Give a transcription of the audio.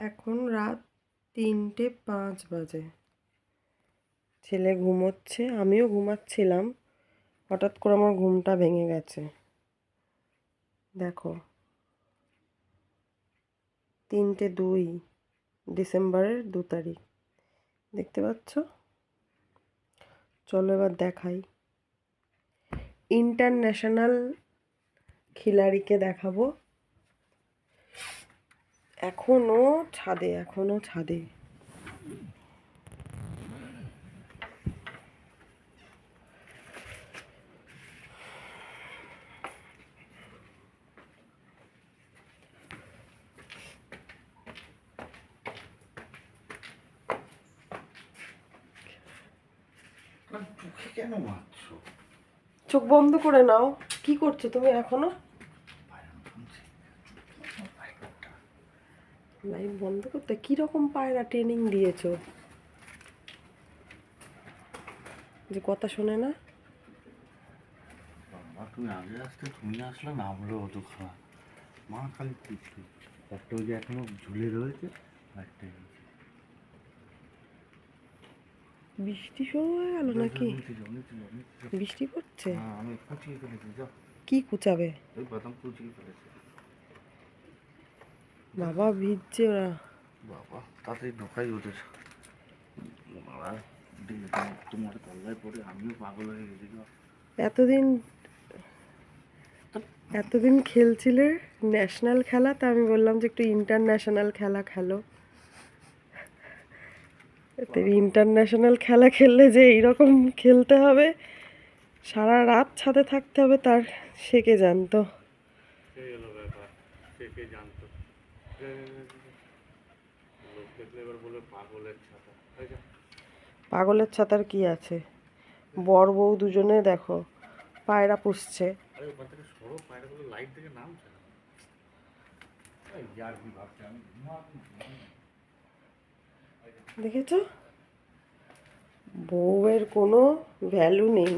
এখন রাত 3:05 বাজে। ছেলে ঘুমোচ্ছে, আমিও ঘুমাচ্ছিলাম। হঠাৎ করে আমার ঘুমটা ভেঙে গেছে। দেখো, 3:02 ডিসেম্বরের 2 তারিখ। দেখতে পাচ্ছ? চলো এবার দেখাই। ইন্টারন্যাশনাল খিলাড়িকে দেখাবো। এখনো ছাদে। কেন মারছো? চোখ বন্ধ করে নাও। কি করছো তুমি এখনো? লাইভ বন্ধ করতে কিরকম পায়রা ট্রেনিং দিয়েছো যে কথা শোনে না? বাবা তুমি আগে আসতে তুমি আসলে নামলো অত খারাপ। মা খালি পিছলি একটা ওই যে এখনো ঝুলে রয়েছে একটা বৃষ্টি শুরু হয়ে গেল নাকি? বৃষ্টি পড়ছে? আমি কুচিয়ে ফেলেছি। যাও কি কুচাবে? ওই বাদাম কুচিয়ে ফেলেছি। বাবা ভিজছে ওরা। বাবা তাড়াতাড়ি ঢোকাই ওদের। আর তোমার তল্লায় পড়ে আমিও পাগল হয়ে গেছি। এতদিন খেলছিলে ন্যাশনাল খেলা, তা আমি বললাম যে একটু ইন্টারন্যাশনাল খেলা খেলো। ইন্টারন্যাশনাল খেলা খেললে যে এইরকম খেলতে হবে, সারা রাত ছাদে থাকতে হবে, তার সে কে জানতো। পাগলের ছাতার কি আছে? বর বউ দুজনে দেখো পায়রা পুষছে। দেখেছো, বউয়ের কোনো ভ্যালু নেই।